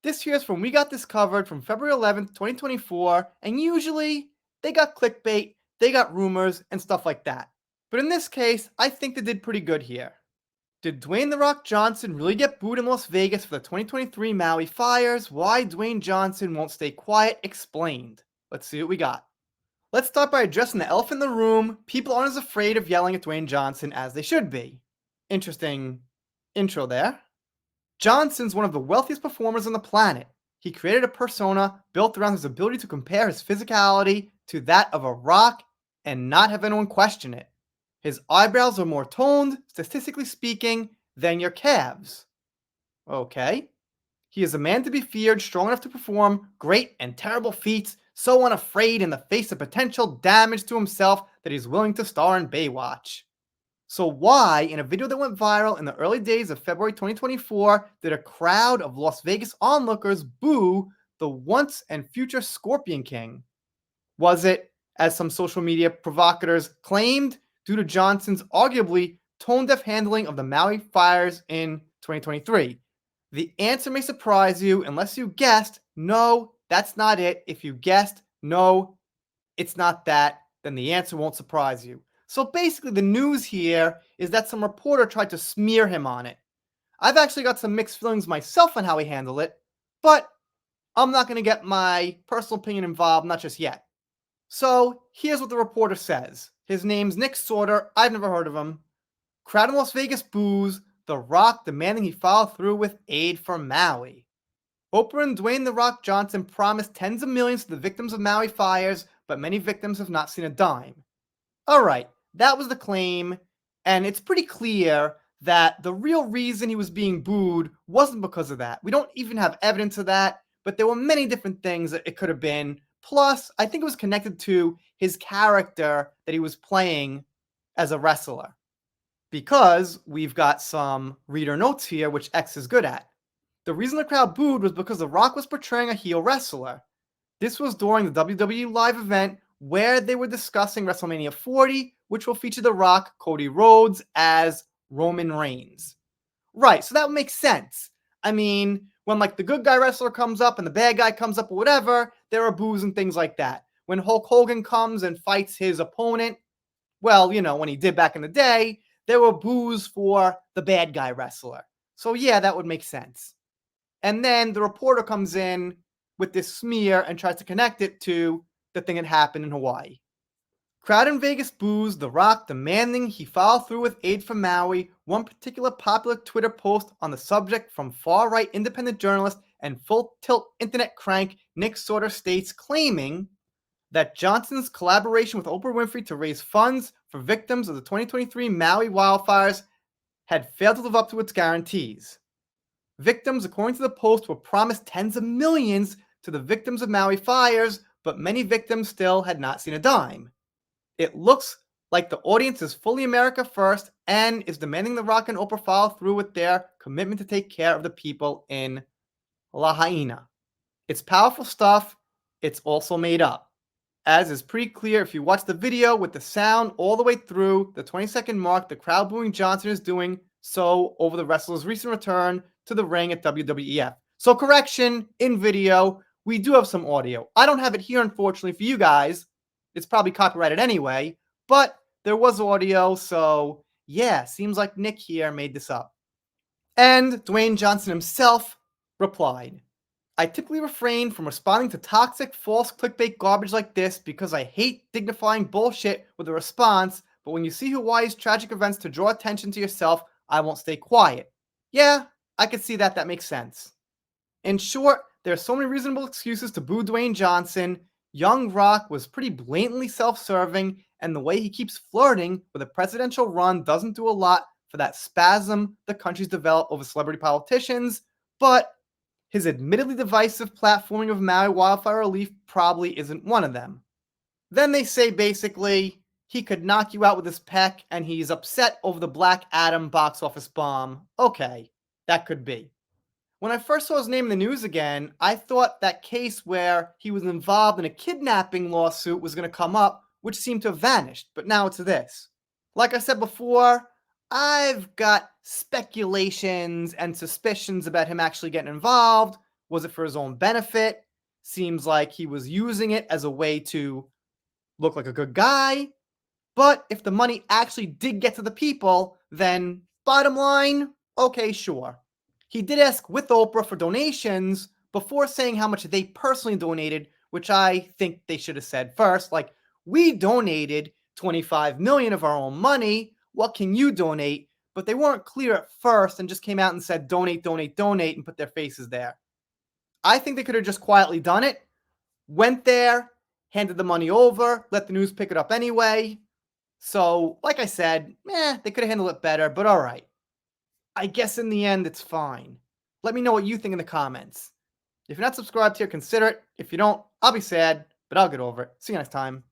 This here's from We Got This Covered from February 11th, 2024, and usually they got clickbait, they got rumors, and stuff like that. But in this case, I think they did pretty good here. Did Dwayne "The Rock" Johnson really get booed in Las Vegas for the 2023 Maui fires? Why Dwayne Johnson won't stay quiet? Explained. Let's see what we got. Let's start by addressing the elephant in the room. People aren't as afraid of yelling at Dwayne Johnson as they should be. Interesting intro there. Johnson's one of the wealthiest performers on the planet. He created a persona built around his ability to compare his physicality to that of a rock and not have anyone question it. His eyebrows are more toned, statistically speaking, than your calves. Okay. He is a man to be feared, strong enough to perform great and terrible feats, so unafraid in the face of potential damage to himself that he's willing to star in Baywatch. So why, in a video that went viral in the early days of February 2024, did a crowd of Las Vegas onlookers boo the once and future Scorpion King? Was it, as some social media provocateurs claimed, due to Johnson's arguably tone-deaf handling of the Maui fires in 2023? The answer may surprise you unless you guessed, no, that's not it. If you guessed, no, it's not that, then the answer won't surprise you. So basically, the news here is that some reporter tried to smear him on it. I've actually got some mixed feelings myself on how he handled it, but I'm not going to get my personal opinion involved, not just yet. So here's what the reporter says. His name's Nick Sorter. I've never heard of him. Crowd in Las Vegas boos The Rock demanding he follow through with aid for Maui. Oprah and Dwayne "The Rock" Johnson promised tens of millions to the victims of Maui fires, but many victims have not seen a dime. Alright, that was the claim, and it's pretty clear that the real reason he was being booed wasn't because of that. We don't even have evidence of that, but there were many different things that it could have been. Plus, I think it was connected to his character that he was playing as a wrestler. Because we've got some reader notes here, which X is good at. The reason the crowd booed was because The Rock was portraying a heel wrestler. This was during the WWE Live event where they were discussing WrestleMania 40, which will feature The Rock, Cody Rhodes as Roman Reigns. Right, so that would make sense. I mean, when like the good guy wrestler comes up and the bad guy comes up or whatever, there are boos and things like that. When Hulk Hogan comes and fights his opponent, well, you know, when he did back in the day, there were boos for the bad guy wrestler. So yeah, that would make sense. And then the reporter comes in with this smear and tries to connect it to the thing that happened in Hawaii. Crowd in Vegas boos The Rock demanding he follow through with aid for Maui. One particular popular Twitter post on the subject from far-right independent journalist and full-tilt internet crank Nick Sorter states, claiming that Johnson's collaboration with Oprah Winfrey to raise funds for victims of the 2023 Maui wildfires had failed to live up to its guarantees. Victims, according to the post, were promised tens of millions to the victims of Maui fires, but many victims still had not seen a dime. It looks like the audience is fully America first and is demanding The Rock and Oprah follow through with their commitment to take care of the people in Lahaina. It's powerful stuff. It's also made up. As is pretty clear if you watch the video with the sound all the way through the 20-second mark, the crowd booing Johnson is doing so over the wrestler's recent return to the ring at WWEF. So correction, in video, we do have some audio. I don't have it here, unfortunately, for you guys. It's probably copyrighted anyway, but there was audio, so yeah, seems like Nick here made this up. And Dwayne Johnson himself replied, I typically refrain from responding to toxic, false clickbait garbage like this because I hate dignifying bullshit with a response, but when you see Hawaii's tragic events to draw attention to yourself, I won't stay quiet. Yeah, I can see that. That makes sense. In short, there are so many reasonable excuses to boo Dwayne Johnson. Young Rock was pretty blatantly self-serving, and the way he keeps flirting with a presidential run doesn't do a lot for that spasm the country's developed over celebrity politicians, but his admittedly divisive platforming of Maui wildfire relief probably isn't one of them. Then they say basically, he could knock you out with his peck and he's upset over the Black Adam box office bomb. Okay, that could be. When I first saw his name in the news again, I thought that case where he was involved in a kidnapping lawsuit was going to come up, which seemed to have vanished, but now it's this. Like I said before, I've got speculations and suspicions about him actually getting involved, Was it for his own benefit? Seems like he was using it as a way to look like a good guy. But if the money actually did get to the people, then bottom line, okay, sure. He did ask with Oprah for donations before saying how much they personally donated, which I think they should have said first. Like, we donated 25 million of our own money. What can you donate? But they weren't clear at first and just came out and said donate, donate, donate and put their faces there. I think they could have just quietly done it, went there, handed the money over, let the news pick it up anyway. So, like I said, they could have handled it better, but all right. I guess in the end, it's fine. Let me know what you think in the comments. If you're not subscribed here, consider it. If you don't, I'll be sad, but I'll get over it. See you next time.